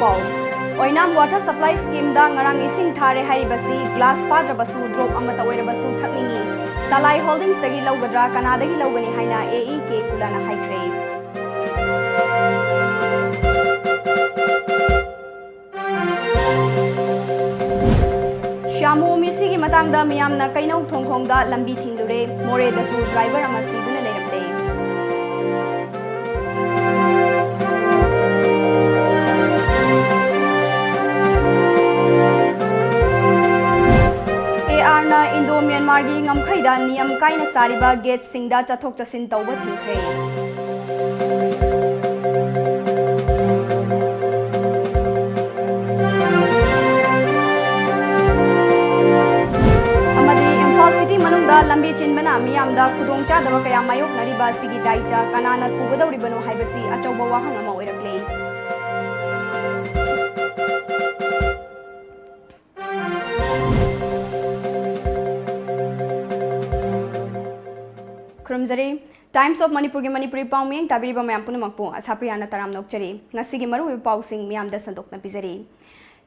Paul. Oinam water supply scheme da ngarang ising thare haribasi glass fadra basu drop amata oira basu thakningi. Salai Holdings dagi lawgadra kanadagi lawgani haina AEK kulana haikre. Shamu misigi matangda miyamna kainau thongkhongda lambi thindure more dasu driver ama siduna leramde. AR Indo Myanmar gi ngamkhaida niyam kaina sariba gate singda chathok chasin tawba thingkhre. City manungda lambi chinbana miyamda khudong chadaba kaya mayok nariba sigi daita kanana pubadawribano haibasi achauba wahang ama oirakle. Krumzari Times of Manipur gi Manipuri pauming tabiriba mayam punamakpo ASHAPRIYA na taram nokchari ngasigi maru pausing miyamda sandokna pizari.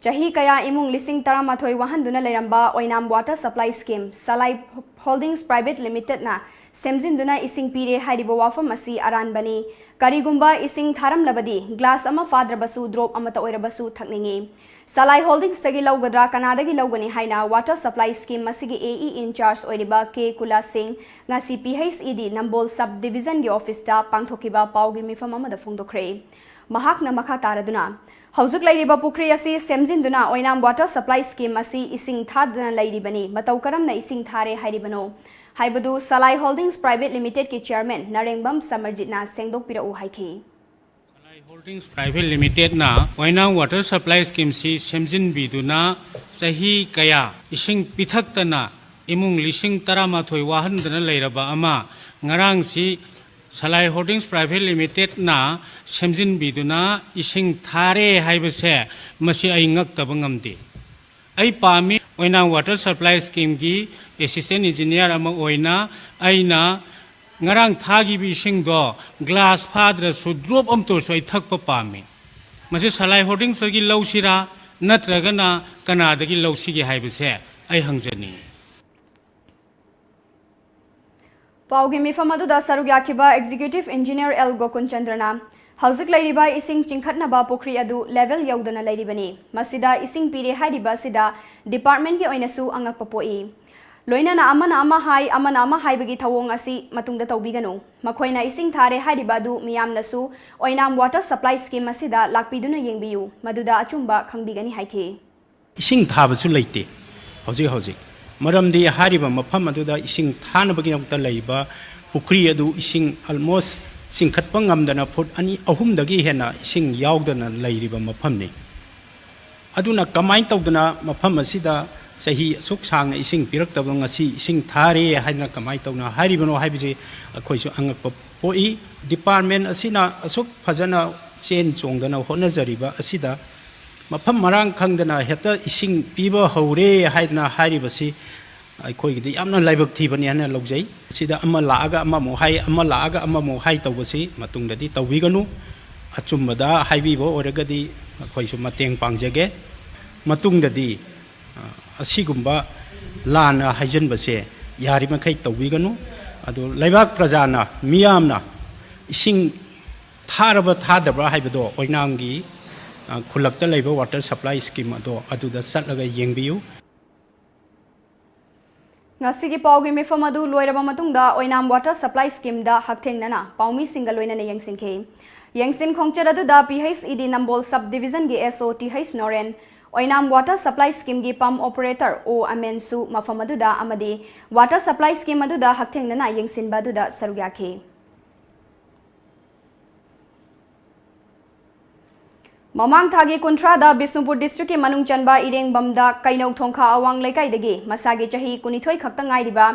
Jahi kaya imung lising taramathoi wahanduna leramba Oinam water supply scheme Salai Holdings Private Limited na semjinduna ising pire haribo wafam asi aranbani karigumba ising tharam labadi glass ama fadra basu drop amata oira basu thakningi Salai Holdings tagi lawgadra kanadagi lawgani haina water supply scheme masigi AE in charge oiriba K Kula Singh ngasi PHED Nambol sub division gi office ta pangthokiba paugi mifam amada phungdokre mahakna makha taraduna Haujuk lairiba pukri asi semjinduna Oinam water supply scheme asi ising thadana lairibani matau karamna ising thare hairibano haibadu Salai Holdings Private Limited ki chairman Narengbam Samarjitna sengdok pirau haiki Salai Holdings Private Limited na Oinam water supply scheme si semjin biduna sahi kaya ising pithaktana imung lising taramathoi wahandana lairaba ama ngarang si Salai Holdings Private Limited na semjin biduna ising thare haibase masi ai ngakta bangamdi ai pami oina water supply scheme gi assistant engineer ama oina aina ngarang thagi bi ising do glass phadra su drop amto soi thakpa pami masi Salai Holdings gi lausira natragana kanada gi lausigi haibase ai hangjani Paugi mifamadu da sarugyakiba Executive Engineer L Gokun Chandrana Hauzik lairiba ising chingkhatnaba pukri adu level yaudana lairibani masida ising pire hariba sida department gi oinasu angakpa poi loina na amana ama haibagi thawong asi matungda tawbiganu makoina ising thare hariba du miyamnasu Oinam water supply scheme asida lakpiduna yengbiyu maduda achumba khangbigani haike ising thabasu leite hauzik Maramdi hariba mafam aduda ising thanabagi namta laiba pukri adu ising almost singkhatpa ngamdana foot ani ahumdagi hena ising yaudana lairiba mafamni aduna kamai tawdana mafam asida sahi asuk sangna ising piraktaba ngasi ising thare haina kamai tawna haribano haibiji akhoisu angakpa poi department asina asuk phajana chen chongdana honajariba asida mafam marang khangdana heta ising piba hore haidna haribasi aikoigidi yamna laibak thibani hana logjai sida amma laaga amma mo hai tawbasi matungdadi tawbiganu achumbada haibibo oragadi akoisu mateng pangjage matungdadi asigumba lana haijanbase yari makai tawbiganu adu laibak prajana miyamna ising tharaba thadabra haibado oinamgi khulakta laiba water supply scheme aduda satlaga yengbiu ngasigi paugi mifamadu loiraba matungda Oinam water supply scheme da hakthengnana paumi single loina ne yengsin khongchara da PHED Nambol sub division gi SOTH Noren Oinam water supply scheme gi pump operator O Amensu mafamadu da amadi water supply scheme adu da hakthengnana yengsin badu da sarugyakhe Mamang thagi kuntra da Bisnupur district ki manung chanba ireng bamda kainau thongkha awang laikai dagi masagi chahi kunithoi khakta ngairiba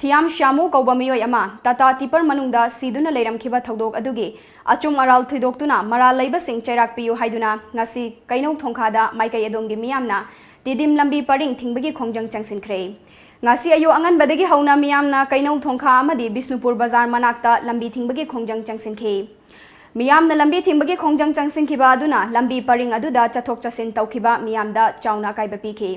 thiam shamu kauba miyoi ama tata tipar manungda siduna leiram khiba thodok adugi achum aral thidoktuna maral leiba sing chairak piyu haiduna ngasi kainau thongkha da maikai adonggi miyamna tidim lambi paring thingbagi khongjang changsinkhre ngasi ayo angan badagi hauna miyamna kainau thongkha amadi Bisnupur bazar manakta lambi thingbagi khongjang changsinkhe मियामना लंबी थिंबगी खोंजंग चंगसिंखिबा अदुना लंबी purring अदुदा चथोक चसिन तौखिबा मियामदा Chowna काइबा पीखि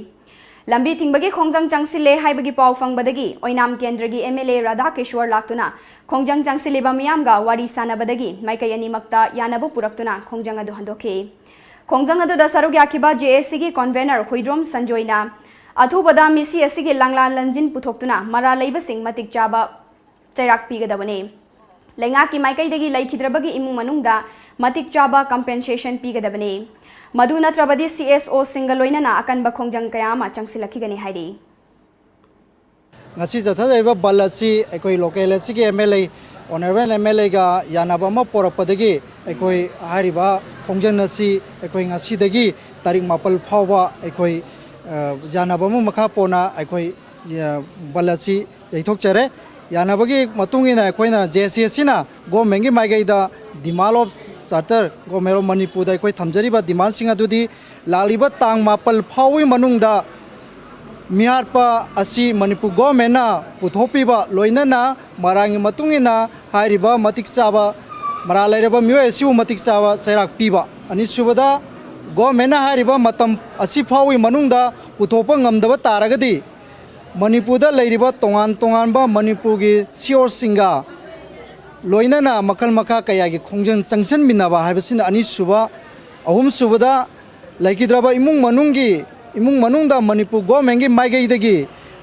लंबी थिंबगी खोंजंग चंगसिले हाइबगी पाव फंगबदगी ओइनाम केंद्रगी MLA Radha किशोर लाक्तुना खोंजंग चंगसिलेबा मियामगा वारी सानबदगी माइकई अनिमक्ता यानबु पुरक्तुना खोंजंग अदु हंदोखि खोंजंग अदुदा सरुक याखिबा JAC की convener हुइद्रोम संजोइना अथुबदा मिसी असिगी लांगला लंजिन पुथोक्तुना मरा लैबसिंग मतिक चाबा चैराक पीगदबने लैंगा की माइकईदगी लैखिद्रबगी इमुंग मनुंगदा मतिक चाबा compensation पीगदबने Madhu नत्रबदी CSO सिंगलोइनना अकनबा खोंजंग कयामा चंगसिलखिगनी हाइरी ngasi jathajaiba bal asi ekoi local asi ki MLA honorable MLA ga yanaba ma porakpadagi ekoi hariba khongjang asi ekoi ngasi dagi tarik mapal phawba ekoi yanaba ma makha pona ekoi bal asi yaithok chare yanabagi matungina ekoi na JCSC na government gi maigai da demand of charter government Manipur da ekoi thamjariba demand singa dudi laliba tang mapal phawi manungda मिहारपा असी Manipur government पुथोपीबा लोइनना मरांगी मतुंगिना हारिबा मतिक चाबा मरा लेरबा मियोय सिउ मतिक चाबा चैराक पीबा अनि सुबदा government हारिबा मतम असी फावी मनुंगदा पुथोपा ngamdaba तारगदी मणिपुरदा लेरिबा तोंगान तोंगानबा मणिपुरगी sure सिंगा लोइनना मखल मखा कयागी खोंजंग चंगसन मिनाबा हाइबसिन अनि सुबा अहुम सुबदा लैकिद्रबा इमुंग मनुंगदा मणिपुर गवर्नमेंट की माइगईदगी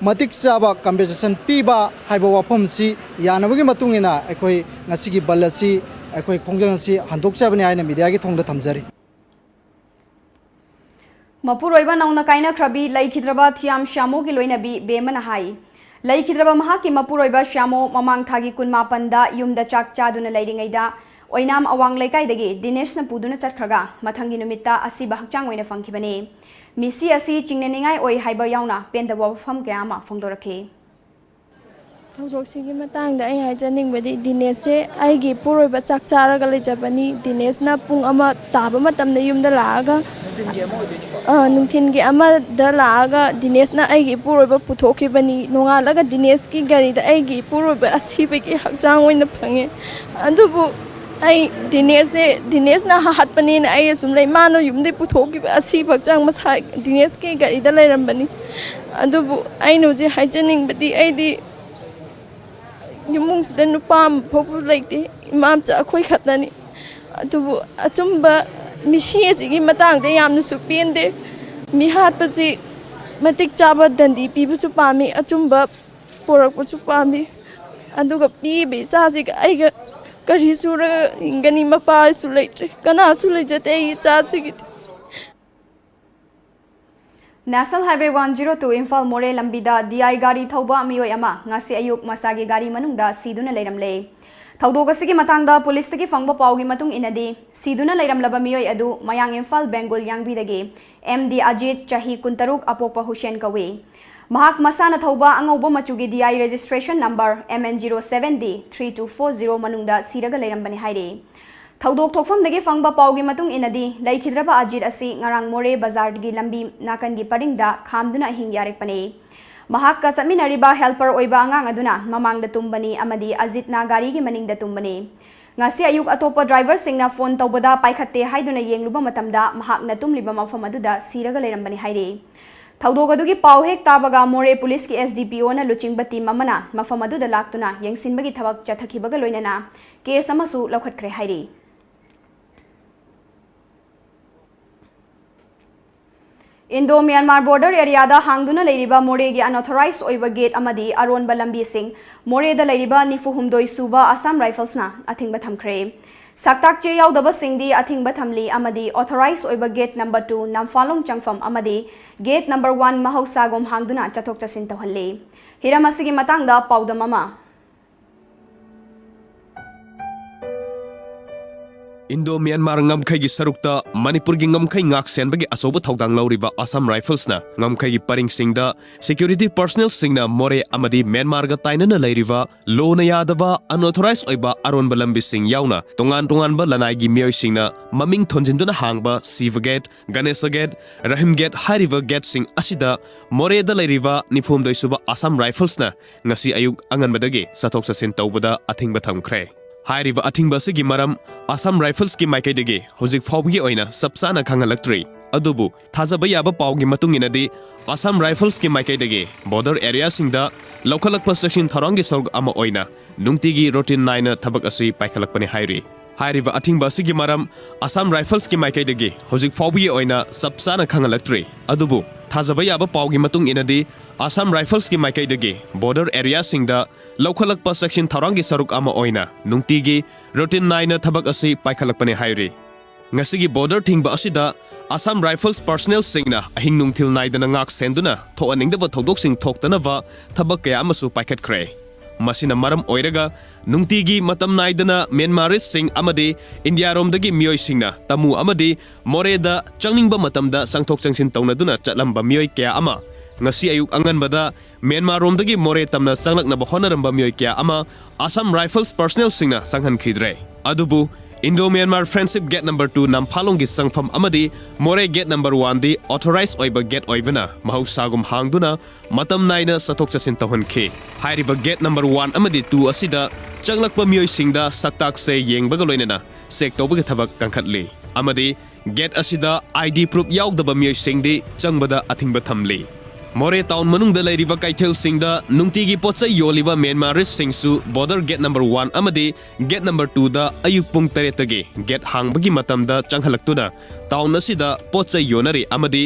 मतिक चाबा कंपेंसेशन पीबा हाइबा वाफमसी यानबगी मतुंगिना एकोई ngasiगी बलसी एकोई खोंजंगसी हंदोकचाबनी आइना मीडिया की थोंगदा थमजरी मपुरोइबा नौना काइना ख्रबी लैखिद्रबा थियाम श्यामो की लोइनबी बेमना हाई लैखिद्रबा महाकी मपुरोइबा श्यामो ममांग थागी कुनमापनदा युमदा चाक चादुना लैरिङैदा ओइनाम अवांग लैकाइदगी दिनेशना पुदुना चटखरगा मथंगी नुमित्ता असिबा हक्चांग ओइना फंखिबने मिसी असी चिंगनेनिंगाई ओइ हाइबा याउना पेंदबा वफम कयामा फोंदोरखे थौदोक्सिगी मतांगदा आई हाइजनिंगबदी दिनेशसे आइगी पुरोइबा चाक चारगा लेजबनी दिनेशना पुंग अमा ताबा मतमदा युमदा लागा नुंथिनगी अमादा लागा दिनेशना आइगी पुरोइबा पुथोखिबनी नोंगालगा दिनेशकी गारीदा आइगी पुरोइबा असिबगी हक्चांग ओइना फंगे अदुबु आई दिनेशना हाटपनीन आई असुम लै मानो युमदे पुथोखिबा असि भक्चांग मसा दिनेश के गारीदा लैरंबनी अदुबु आइनो जे हाइजनिंगबदी आइदी युमुंगसिदा नुपा फोपु लैते इमामचा अखोय खतनी अदुबु अचुंबा मिसी असिगी मतांगदे यामनुसु पेंदे मिहाटपसि मतिक चाबा दंदी पीबसु पामी अचुंबा पोरकपसु पामी अदुगा पीबे चाजिगा आइगा करी सूर इंगनी मपा सुलेट्रे कना सुले जते चाचिगी नेशनल हाईवे 102 इम्फाल मोरे लंबीदा DI गाड़ी थौबा मियोय अमा ngasi ayuk masagi गाड़ी मनुंगदा सीदुना लैरमले थौदोगसिगी मतंगदा पुलिसतगी फंगबा पावगी मतुंग इनदी सीदुना लैरमलबा मियोय अदु मयांग इम्फाल बेंगोल यांगबीदगी MD अजित चाही कुंतरुक अपोपा हुसैन कवे महाक मसाना थौबा अंगौबा मचुगी DI registration number MN07D 3240 मनुंगदा सीरगा लैरमबने हाइरे थौदोक थोफमदगी फंगबा Pawgi मतुंग इनदी लैखिद्रबा Ajit असि ngarang मोरे बाजारगी लंबी नाकनगी परिंगदा खामदुना हिंग यारेकपने महाक का चटमिनरिबा हेल्पर ओइबा अंगांग अदुना ममांगदा तुंबनी अमदी अजित ना गारीगी मनिंगदा तुंबने ngasi ayuk atopa driver singna phone tawbada paikhatte haiduna yengluba matamda mahakna tumliba mafam aduda siraga lerambani haire थौदोगदुगी पाव हेक ताबगा मोरे पुलिस की SDPO ना लुचिंगबा टीम अमना मफम अदुदा लाक्तुना यंगसिनबगी थबक चथखिबगा लोइनना केस अमसु लौखटख्रे हाइरे इंडो म्यांमार बॉर्डर एरिया दा हांगदुना लेरिबा मोरेगी अनऑथराइज ओइबा गेट अमदी अरोनबा लंबी सिंग मोरेदा लेरिबा निफुहुमदोय सुबा असम राइफल्सना अथिंगबा थमख्रे सक्ताक चे याउदबा सिंगदी अथिंगबा थमली अमदी ऑथराइज ओइबा गेट नंबर 2 नामफालोंग चंगफम अमदी गेट नंबर 1 महौसागोम हांगदुना चथोक चसिन तहल्ले हिरम असिगी मतंगदा पाउदम अमा Indo Myanmar ngam-khai gi sarukta Manipur gi ngam-khai ngak senbagi asoba thaudang lauriba Assam Rifles na ngam-khai gi paring singda security personnel singna more amadi Myanmar ga tainana lairiba law na yadaba unauthorized oiba aronba lambi sing yauna tongan ba lanai gi mioi singna maming thonjinduna hangba Siva Gate Ganesha Gate Rahim Gate hariba gate sing asida more da lairiba nifumdoi suba Assam Rifles na ngasi ayuk anganbadagi sathok sasin tawbada athingba thamkhre Hairiba athingba asigi maram Assam Rifles ki maikaidagi hojik fawgi oina sapsana khangalaktre adubu thajaba yaba pawgi matung inadi Assam Rifles ki maikaidagi border area singda lokhalakpa section tharangi sorg ama oina nungtigi routine 9 thabak asi paikhalakpani hairi hairiba athingba asigi maram Assam Rifles ki maikaidagi hojik fawgi oina sapsana khangalaktre adubu thajaba yaba pawgi matung inadi Assam Rifles ki maikaidagi border area singda lokhalakpa section tharangi saruk ama oina nungtigi routine 9 thabak asi paikhalakpani hairi ngasigi border thingba asida Assam Rifles personnel singna ahing nungthil naidana ngak senduna thoaningdaba thodok sing thoktanaba thabak kaya amasu paikhatkre masina maram oiraga nungtigi matam naidana Myanmaris sing amadi India romdagi miyoi singna tamu amadi moreda changningba matamda sangthok changsin taunaduna chatlamba miyoi kaya ama ngasi ayuk anganbada Myanmar romdagi more tamna sanglaknaba honaramba miyoi kaya ama Assam Rifles personnel singna sanghan khidre adubu Indo-Myanmar Friendship Gate number 2 Namphalonggi sangfam amadi more gate number 1 di authorized oiba gate oivana mahausagum hangduna matam naina sathok chasin tawhanki hairiba gate number 1 amadi 2 asida changlakpa miyoi singda saktak se yengbaga loinana sek tawbagi thabak kangkhatli amadi gate asida ID proof yaugdaba miyoi singdi changbada athingba thamli More town manungda lairiba kaithel singda nungtigi potchai yoliba Myanmaris singsu border gate number 1 amadi gate number 2 da ayuk pung 3 tagi gate hangbagi matamda changhalaktuna town asida potchai yonari amadi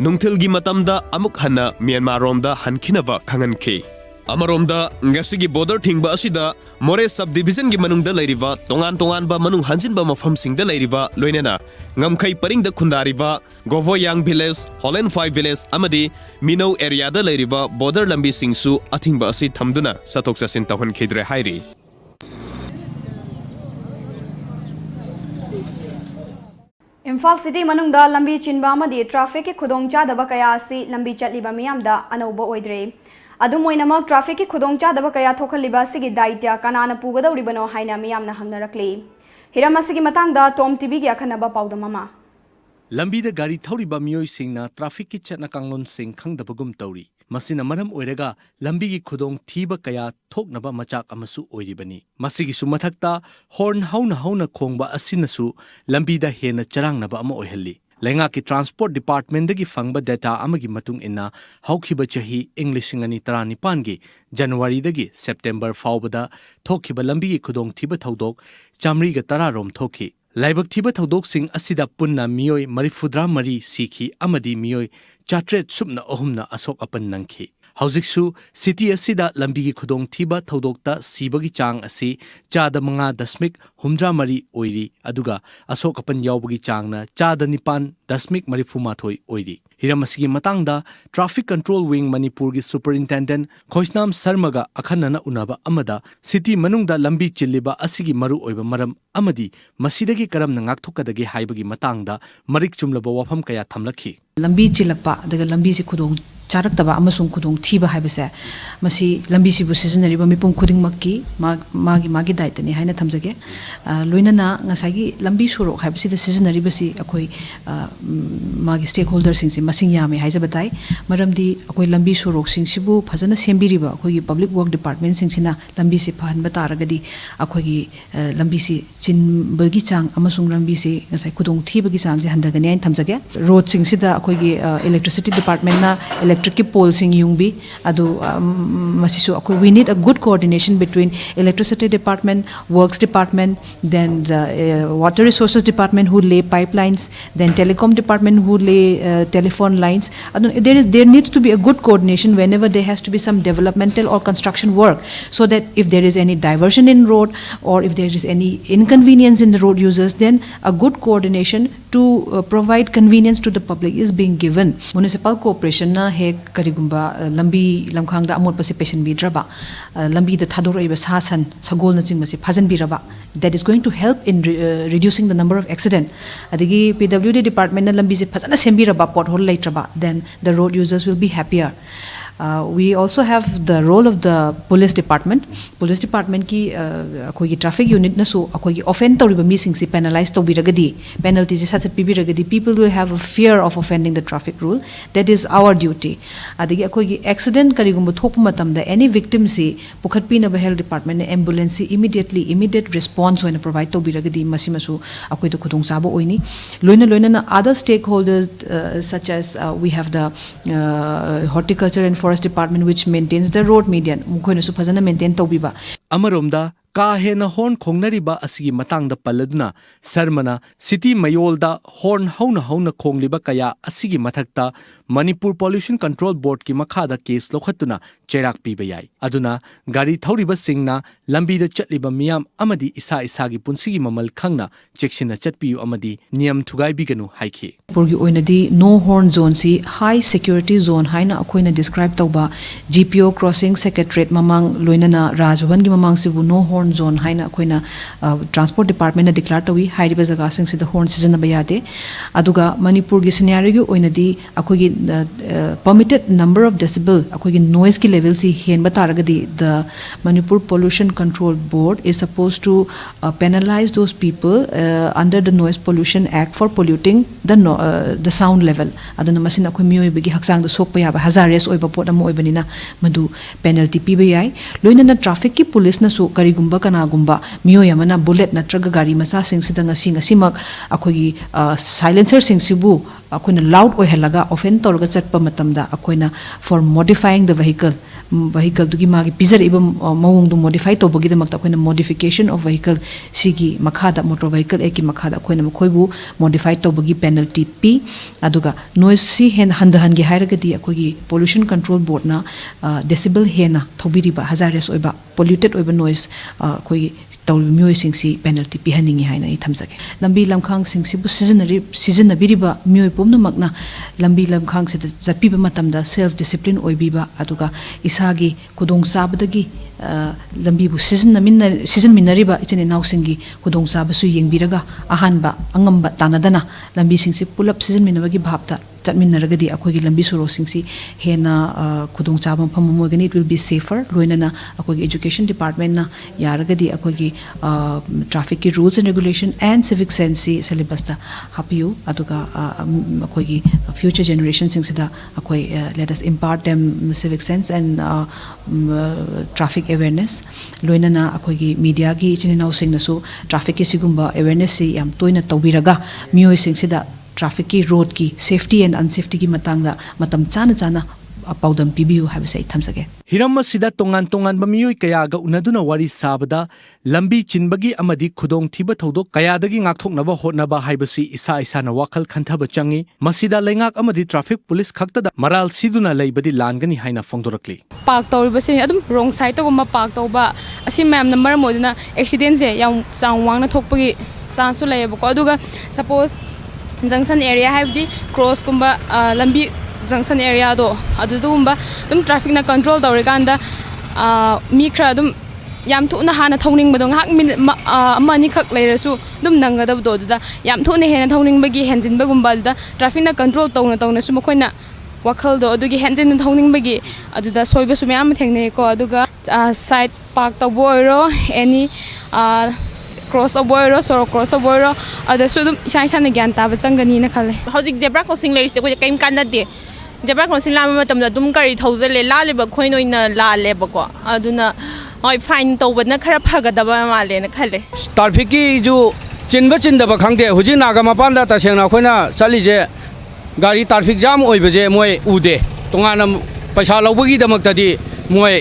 nungthilgi matamda amuk hanna Myanmar romda hankhinaba khanganki Amaromda ngasigi border thingba asida more subdivision gi manungda lairiba tongan ba manung hanjinba mafam singda lairiba loinena ngamkhai paringda khundariba Govoyang village Holland 5 village amadi Mino area da lairiba border lambi singsu athingba asi thamduna satok chasin tawhan khidre hairi Imphal City manungda lambi chinba amadi traffic ki khudongchadaba kaya asi lambi chatliba miyamda anauba oidre Adumoinamak traffic ki khudongchadaba kaya thokhaliba sigi daitya kanana pugadawribano haina miyamna hangnarakli Hiramasigi matangda Tom TV gi akhanaba pawdamama Lambida gari thoriba miyoi singna traffic ki chatna kanglon sing khangdabagum tawri masina maram oiraga lambi gi khudong thiba kaya thoknaba machak amasu oiribani masigi su mathakta horn hauna khongba asinasu lambida hena charangnaba ama oihalli Lenga ki transport department dagi fangba data amagi matung inna haukhiba chahi English ngani tarani pangi January dagi September fawbada thokhiba lambi gi khudong thiba thodok chamri ga tararom thokhi Laibak thiba thodok sing asida punna miyoi marifudra mari sikhi amadi miyoi chatret subna ohumna asok apan nangki Haujiksu city asida lambi gi khudong thiba thodokta sibagi chang asi chada manga dasmik humdra mari oiri aduga asok apan yawbagi changna chada nipan dasmik marifuma thoi oiri Hiramasigi matangda Traffic Control Wing Manipur gi Superintendent Khoisnam Sarmaga akhanana unaba amada city manungda lambi chilliba asigi maru oiba maram amadi masidagi karam nangak thokadagi haibagi matangda marik chumlaba wafam kaya thamlakhi lambi chilakpa daga lambi si khudong charaktaba amasung khudong thiba haibase masi lambi si bu seasonary mipum khuding makki magi daitani haina thamjage loinana ngasagi lambi surok haibasi da seasonary basi akoi magi stakeholders sing si masing yame haijabatai maramdi akoi lambi surok sing sibu phajana sembiriba akoi public work department sing sina lambi si phan bataragadi akoi gi lambi si chin bagi chang amasung lambi si ngasai khudong thiba gi chang je handagani hain thamjage road sing sida akoi gi electricity department na electric pole sing yungbi adu masisu akoi we need a good coordination between electricity department works department then the water resources department who lay pipelines then telecom department who lay telephone lines there needs to be a good coordination whenever there has to be some developmental or construction work so that if there is any diversion in road or if there is any inconvenience in the road users then a good coordination to provide convenience to the public is being given municipal corporation na he karigumba lambi lamkhang da amot pasi patient bi draba lambi da thadoraiba sasan sagol na chingmasi phajan bi raba that is going to help in reducing the number of accident adigi PWD department na lambi se phajana sembi raba pothole laitraba then the road users will be happier We also have the role of the police department. Police department ki akogi traffic unit na so akogi offend tawriba mi sing si penalize tawbiragadi penalty ji sachat pibiragadi people will have a fear of offending the traffic rule. That is our duty. Adigi akogi accident karigumba thokpa matamda any victim si pukhatpina ba health department na ambulance si immediate response hoina provide tawbiragadi masimasu akoi to khudong sabo oini loina na other stakeholders such as we have the horticulture and forest department which maintains the road median mukhoina su phajana maintain tawbiba Amaromda ka hena horn khongnariba asigi matangda palladuna sarmana city mayolda horn hauna khongliba kaya asigi mathakta Manipur Pollution Control Board ki makhada case lokhatuna cherak piba yai aduna gari thoriba singna lambi da chatliba miyam amadi isa gi punsigi mamal khangna cheksina chatpiyu amadi niyam thugai biganu haikhi Purgi oinadi no horn zone si high security zone haina akoina describe tawba GPO crossing secretariat mamang loinana Rajbhavan gi mamang sibu no horn zone haina akoina transport department na declare tawi hairiba jaga sing si the horn season ba yade aduga Manipur gi scenario gi oinadi akogi permitted number of decibel akogi noise ki level si hen bataragadi the Manipur Pollution Control Board is supposed to penalize those people under the Noise Pollution Act for polluting the sound level aduna masina akhoi mioi bigi haksang da sokpa yaba hazardous oiba pot am oibanina madu penalty piba yai loina na traffic ki police na su karigumba kana gumba mioi amana bullet natraga gari macha sing sidanga simak akhoi silencer sing sibu akoina loud oihalaga offend torga chatpa matamda akoina for modifying the vehicle dugi magi pizar ibam mawung du modify to bagi damakta akoina modification of vehicle sigi makhada motor vehicle eki makhada akoina makhoibu modify to bagi penalty p aduga noise si hen handahan gi hairagadi akogi pollution control board na decibel hena thobiriba hazardous oiba polluted oiba noise akogi tawri miyoi sing si penalty pi haningi haina I thamjage lambi lamkhang sing sibu seasonabiriba miyoi pomna makna lambi lamkhang se japiba matamda self discipline oibiba aduga isagi kudong sabadagi lambi bu season minariba ichene nausingi kudong sabasu yengbiraga ahanba angamba tanadana lambi sing si pull up season minabagi bhapta chatminaragadi akogi lambi suro sing si hena kudong chaba phamomogani it will be safer loinana akogi education department na yaragadi akogi traffic ki rules and regulation and civic sense syllabus ta hapiu aduga akogi future generations sing sida akoi let us impart them civic sense and traffic awareness loinana akogi media gi ichine now sing na su traffic ki sigumba awareness si yam toina tawbiraga mioi sing sida traffic ki road ki safety and unsafety ki matangda matam chana paudam pibiu habse thamsage Hiram sida tongan ba miyoi kaya ga unaduna wari sabada lambi chinbagi amadi khudong thiba thodok kaya dagi ngakthoknaba hotnaba haibasi isa na wakal khanthaba changi masida lengak amadi traffic police khakta da maral siduna leibadi langani haina fongdorakli park tawribasi adum wrong side to gumba park tawba asi ma'am number moduna accident je yam changwang na thokpagi chance su layebako aduga suppose junction area habdi cross kumba lambi junction area do adudumba dum traffic na control tawrikanda mi khra dum yam thuna hana thawning badong hak min amani khak leirasu dum nangadab do da yam thuna hena thawning bagi henjin bagumba da traffic na control tawna su makoina wakhal do adugi henjin thawning bagi aduda soiba su myam thengne ko aduga side park tawboiro any cross avoiro soro cross avoiro ada sudum isha na gyan ta basangani na khale hojik zebra crossing leris ko kaim kanade zebra crossing lama matamda dum kari thozale lale ba khoinoina lale ba ko aduna oi fine tawbana khara phagadaba male na khale traffic ki ju chinda ba khangde huji naga mapan da ta sengna khoina chali je gari traffic jam oibaje moi ude tongana paisa lobagi damak tadi moi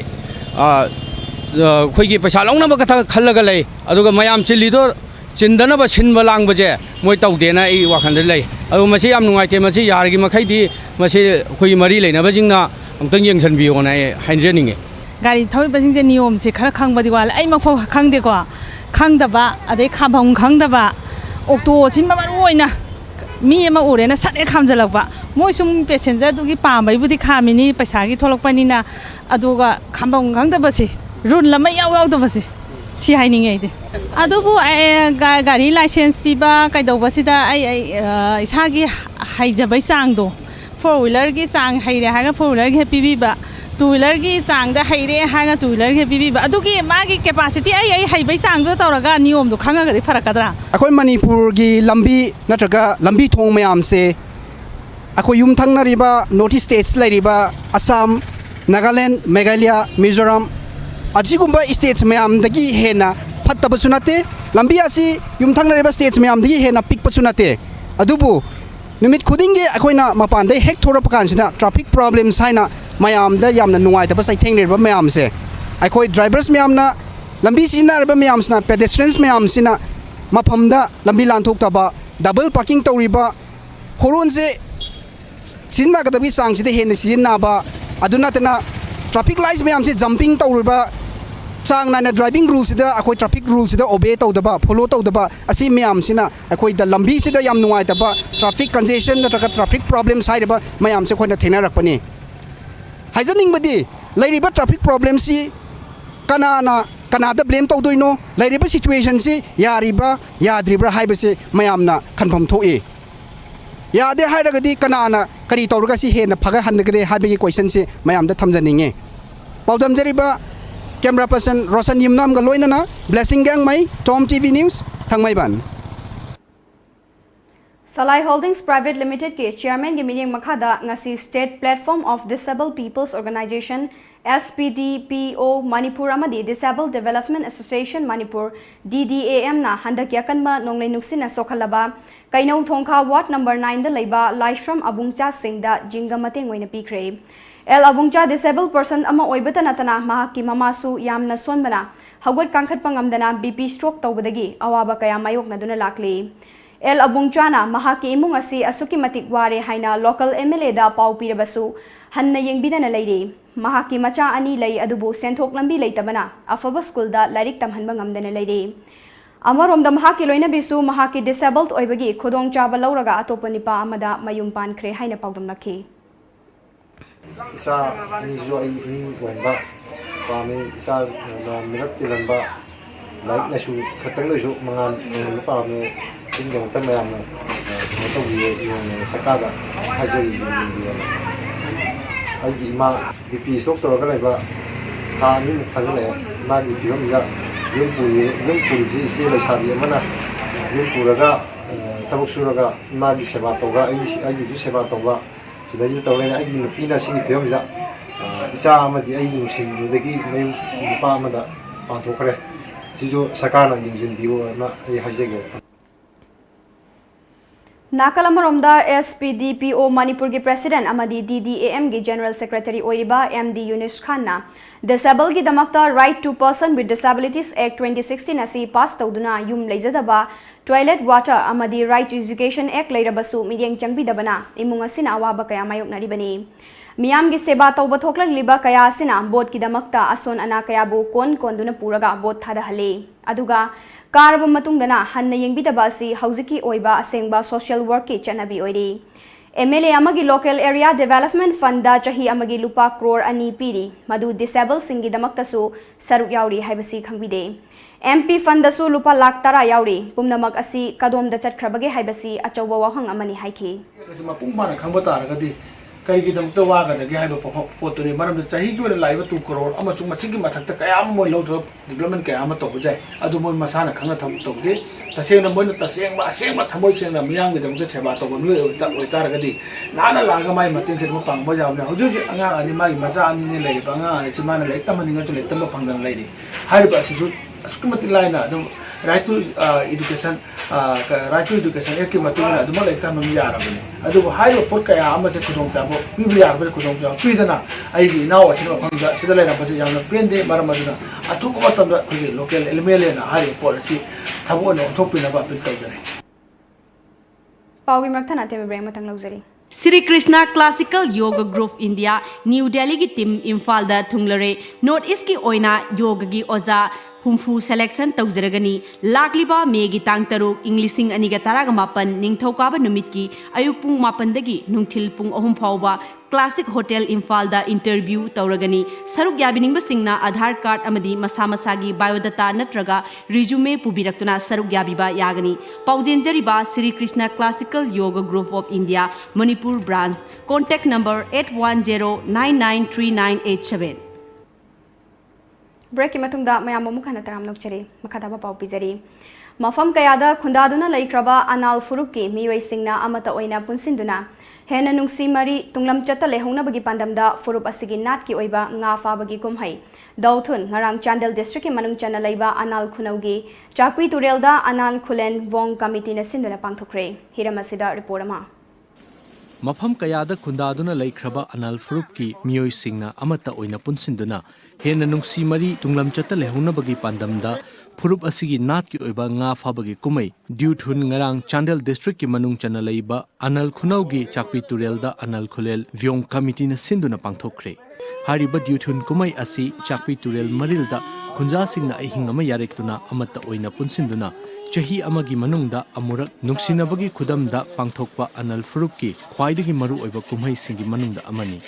खोई पैसा लौनब कथा खलगा लै अदुगा मयाम चिल्लिदो चिंदनब सिनबा लांगबजे मोय तौदेना ई वाखन लै अदु मसी याम नुंगाइते मसी यारगी मखैदि मसी खोई मरी लैनबा जिंगना अमतंग यंगसनबियोना हाइनजेनिंगे गाड़ी थौबसिंग जे नियम से खरा खंगबदि वाल आई मखौ खंगदे को खंगदबा अदे खाभम खंगदबा ऑक्टो सिम मरुओइना मी एमा उरेना सने खामजलकबा मोय सुम पैसेंजर दुगी पामबैबुदि खामिनी पैसा गी थोलकपनिना अदुगा खामबम खंगदबसि रूल लमा यावदबसि si hainingei de adubu gari license piba kaidobasida ai isagi haijabai changdo four wheeler gi chang haire haga four wheeler gi pibiba two wheeler की चांग हईरे है टू व्हीलर के पीबी मागी capacity हईबई चांग तौरगा नियम तो खंगदी फरकद्रा अखोई मणिपुर की लंबी नत्रगा लंबी थोंग मयाम से अखोई युम थंगनरिबा नॉर्थ ईस्ट स्टेट्स लैरिबा असम नागालैंड मेघालय मिजोरम अजिगुंबा स्टेट्स मयामदगी हेना फत्तबसु नते लंबी असी युम थंगनरिबा स्टेट्स मयामदगी हेना पिकपसु नते अदुबु नुमित खुदिंगे अखोइना मपानदे हेक थोरप कानसिना ट्रैफिक प्रॉब्लम्स हाइना मयामदा यामना नुंगाइतबा साइथेंगरिबा मयामसे अखोई ड्राइवर्स मयामना लंबी सिनारबा मयामसना पेडेस्ट्रियंस मयामसिना मफमदा लंबी लांथोक्तबा डबल पार्किंग तौरिबा होरोनसे सिन्नागदबी चांगसिदे हेना सिन्नाबा अदुनातना ट्रैफिक लाइट्स मयामसे जंपिंग तौरिबा चांग नाइना ड्राइविंग रूल्स अखोई ट्रैफिक रूल्स ओबे तौदबा फॉलो तौदबा असी मयामसिना अखोई द लंबी सिदा याम नुंगाइतबा ट्रैफिक कंजेशन नत्रगा ट्रैफिक प्रॉब्लम्स हाइरबा मयामसे खोइना थेंगनारकपनी हाइजनिंगबदी लैरिबा ट्रैफिक प्रॉब्लम्स सी कनादा ब्लेम तौदोइनो लैरिबा सिचुएशन सी यारिबा याद्रिबा हाइबसे मयामना खनफम थोए यादे हाइरगदी कनाना करी तौरगा सी हेना फगहनगदे हाइबगी क्वेश्चन से मयामदा थमजनिंगे पाउदमजरिबा कैमरा पर्सन रोशन यमनाम का लोइनना Blessing Gangmei Tom TV news Thangmeiband Salai holdings private limited के चेयरमैन के मीटिंग मखादा ngasi state platform of disabled people's organization SPDPO Manipur अमदी disabled development association Manipur DDAM ना हंदक याकनबा नोंगले नुक्सिना सोखलबा कैनौ थोंखा वार्ड नंबर 9 दा लैबा लाइश्रम अबुंगचा सिंगदा जिंगा मतेंग ओइना पीखरे एल अबुंगचा डिसेबल्ड पर्सन अमा ओइबता नतना महाकी ममासु यामना सोनबना हगोट कांखटपा ngamdana BP stroke तौबदगी अवाबा कया मायोकनदुना लाकली एल अबुंगचाना महाकी इमुंग असि असुकी मतिक वारे हाइना लोकल MLA दा पाउ पिरबसु हन्ना येंगबिदना लैरे महाकी मचा अनि लै अदुबु सेंथोक लंबी लैतबना अफब स्कूल दा लाइरिक तमहनबा ngamdana लैरे अमरोम दा महाकी लोइनबिसु महाकी डिसेबल्ड ओइबगी खुदोंग चाबा लौरगा अतोप निपा अमदा मयुम पानख्रे हाइना पाउदमलखी इसा निजो नि वनबा पामे इसा मिरक तिलंबा लाइक नसु खतंग लसु मंगान पामे सिंगम तमयाम तो ये सरकार हाजरी आइगी इमा बीपी स्टॉक तोरगा लेबा था नि खाजले मागी बिरमजा युमपुरी जी से लेसाबी मना युमपुरगा तबक सुरगा मागी सेवा तोगा आइगी जु सेवा तोगा सिदाई तौरेना आइगी नुपीना सिंगी बिरमजा इचा अमदी आइ नुसिंदुदगी मै नुपा अमदा पांथोखरे सिजो सरकारना यिंजिनबियो ना आइ हाजेगे नाकलमरोमदा SPDPO मणिपुर के प्रेसिडेंट अमदी DDAM के जनरल सेक्रेटरी ओइरिबा MD यूनिस खाना डिसेबल की दमकता right to person with disabilities act 2016 असी पास तौदुना युम लेजदबा टॉयलेट वाटर अमदी राइट टू एजुकेशन एक्ट लेरबसु मियेंग चंगबिदबना इमुंग असिना अवाबा कया मायोकनारिबनी मियाम की सेवा तौब थोकललिबा कया असिना बोर्ड की दमकता असोन अना कयाबु कोन कोंदुना पुरगा बोर्ड थादहले अदुगा कारब मतुंगदना हन्ना येंगबिदबा असि हौजिकी ओइबा असेंगबा सोशल वर्क की चनबी ओइरी MLA अमगी लोकल एरिया डेवलपमेंट फंड दा चाही अमगी लुपा करोड़ अनि पीरी मदु डिसेबल सिंगी दमकतसु सरुक याउरी हाइबसी खंगबिदे MP फंड दसु लुपा लाख 10 याउरी पुमनमक असि कदोम द चटखरबगे हाइबसी अचौबा वाहंग अमनी हाइखी मपुंग माना खंबा तारगदी कईगीदमत वागदगे हाइबा पोतुनी मरम चाही की लाइव 2 करोड़ अमचुंग मचिगी मथक्ता कया मोय लौथो डेवलपमेंट कया म तोब जाय अदु मोय मसाना खंगा थम तोबदे तसेंग मोय तसेंग असेंग थमोय सेंग मियांगीदमत सेवा तोब नुय ओइतारगदी नाना लागा माय मतिंग से पांग बजावने हुजु अंगा अनि माय मजा अनि ने लैब अंगा अनि चिमाना लै तमनिंग जो लै तम फंगन लैरी हाइबा असिसु असकुमति लाइना अदु राइट टू एजुकेशन एक मतुना लै तम यारबने अदु हाइबा पोट कया अमजे खुदोंग चाबो पिबि यारबे खुदोंग चाबो पिदना आइगी नाव असिनो फंगा सिदा लैरबजे यामना पेंदे मरम अदुना अथुक मतम खुगी लोकल MLA ना हाइ पोट असि थबो नो थोपिना बा पिल तौजरे पाउगी मरथना तेमे ब्रेम मतंग लौजरी श्री कृष्णा क्लासिकल योग ग्रुप इंडिया न्यू दिल्ली की टीम इम्फाल दा थुंगलरे नॉर्थ ईस्ट की ओइना योग की ओजा humfu selection tawzaragani lakliba megi tang taruk inglising aniga taraga mapan ningthokaba numitki ayuk pung mapan dagi nungthil pung ahum phawba classic hotel imphal da interview tawragani saruk yabining basingna aadhar card amadi masa masagi biodata natraga resume pubiraktuna saruk yabiba yagani paujenjariba Sri Krishna Classical Yoga Group of India Manipur branch contact number 8109939887 Break matungda mayam mukana taram nokchari makadaba pau pizari mafam kayada khundaduna laikraba anal furuki miyoi singna amata oina punsinduna hena nungsi mari tunglam chata lehongna bagi pandamda furup asigi nat ki oiba nga fa bagi kumhai dauthun ngarang Chandel district ki manung chana laiba anal khunaugi chakwi turelda anal khulen wong committee na sinduna pangthokre hiramasida report ama Mafam kayada khundaduna laikraba anal furup ki miyoi singna amata oina punsinduna hena nungsi mari tunglam chata lehongna bagi pandamda furup asigi nat ki oiba nga fa bagi kumai due thun ngarang Chandel district ki manung chana laiba anal khunaugi chakpi turelda anal khulel vyong committee na sinduna pangthokre hariba due thun kumai asi chakpi turel marilda khunja singna ahing ama yarektuna amata oina punsinduna chahi amagi manungda amurak nungsinabagi khudamda pangthokpa anal furup ki khwaidagi maru oiba kumhai singi manungda amani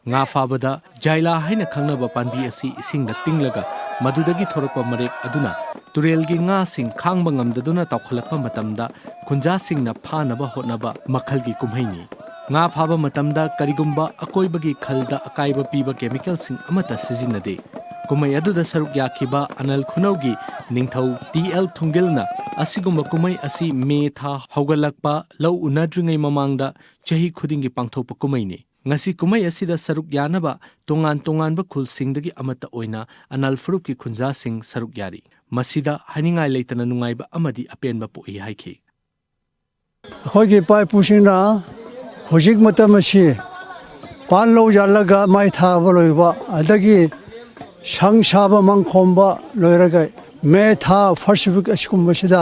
nga fabada jaila haina khangnaba panbi asi isingda tinglaga madudagi thorakpa marek aduna turelgi nga sing khangba ngamdaduna tawkhalakpa matamda khunja singna phanaba hotnaba makhalgi kumhaini nga phaba matamda karigumba akoibagi khalda akaiba piba chemical sing amata sizinade kumai aduda saruk yakhiba anal khunaugi ningthau TL thungilna asigumba kumai asi me tha haugalakpa lau unadringai mamangda chahi khudingi pangthokpa kumai ne ngasi kumai asida saruk yanaba tongan ba khul singdagi amata oina anal furup ki khunja sing saruk yari masida haningai leitana nungaiba amadi apenba poi haiki akhoi pai pusingna hojik matamashi pan lo yalaga mai tha boloiba adagi sang saba mangkhomba loiraga me tha first week askumbasida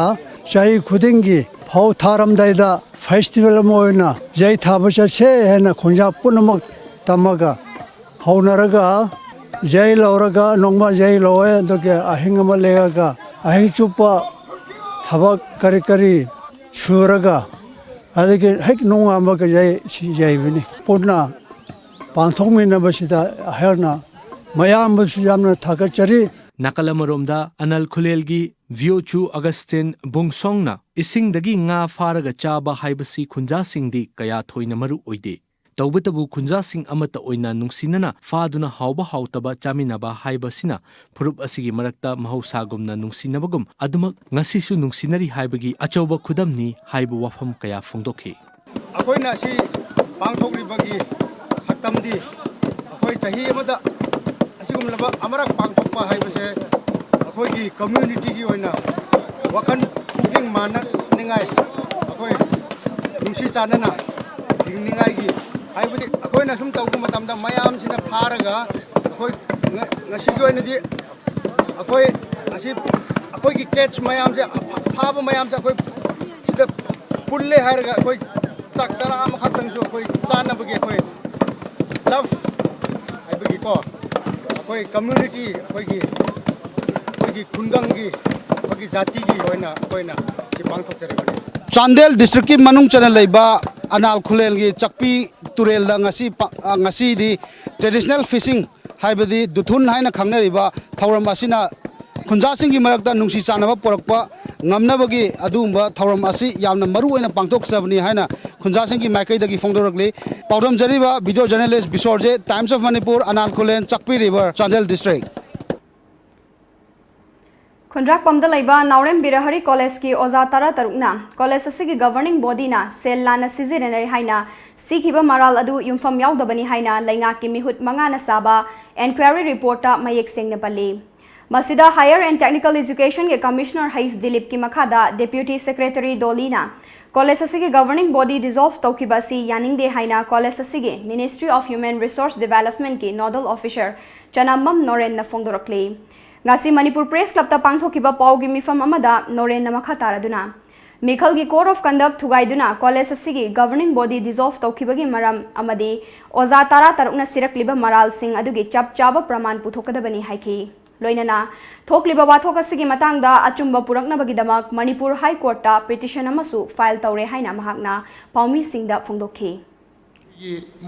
jai khudingi phau tharamdaida festival moina jai thabacha che hena khunja punamak tamaga haunaraga jai lauraga nongma jai loe doge ahingama legaga ahing chupa thabak kari suraga adage hek nonga amaga jai si jai bini purna panthongmina basida herna mayam basiyamna thagachari Nakalamaromda anal khulelgi Viochu Augustin Bungsongna isingdagi nga faraga chaba haibasi khunja singdi kaya thoina maru oide tawbatabu khunja sing amata oina nungsinana faduna hawba hawtaba chaminaba haibasina furup asigi marakta mahausagumna nungsinabagum adumak ngasisu nungsinari haibagi achauba khudamni haibu wafam kaya fongdokhi akoina si pangthokribagi saktamdi akoi tahi amada asigumlaba amarak pangthokpa haibase akoigi community gi oina wakan pukling manak ningai akoi nungsi chanana ningai gi haibudi akoina sum tawgu matamda mayam sina pharaga akoi ngasi gi oina di akoi asi akoi gi catch mayam se phaba mayam se akoi sida pulle haraga akoi chak chara am khatang su akoi chana bagi akoi love haibagi ko akoi community akoi gi khungangi akoi jati gi hoina si pangthokjare bani Chandel district ki manung chana leiba anal khulel gi chakpi turel da ngasi di traditional fishing haibadi duthun haina khangnariba thauram asina khunja singi marakta nungsi chanaba porakpa ngamnabagi adumba thauram asi yamna maru oina pangthok sabni haina khunja singi maikai dagi fongdorakli paudam jariba video journalist Bisorje Times of Manipur anal khulen chakpi river Chandel district Khundrak pamda laiba Naurem Birahari College ki oza tara tarukna college asigi governing body na sel lana sizirenari haina sikhiba maral adu yumfam yaudabani haina lainga ki mihut manga na saba inquiry report ta mayek sengna pali masida higher and technical education ke commissioner Hais Dilip ki makhada deputy secretary Dolina college asigi governing body dissolve taukiba si yaningde haina college asigi Ministry of Human Resource Development ki nodal officer Chanamam Noren na fongdorakli ngasi Manipur Press Club ta pangthokiba paugi mifam amada Noren na makha taraduna Mikhal gi code of conduct thugaiduna college asigi governing body dissolve tawkhibagi maram amadi oza tara tarukna sirakliba maral sing adugi chap chaba praman puthokadabani haiki लोइनना थोकलिबा वाथोक असिगी मतंगदा अचुंबा पुरकनबगिदमक Manipur high court ता petition अमसु file तौरे हाइना महाकना पाउमी सिंगदा फोंदोखी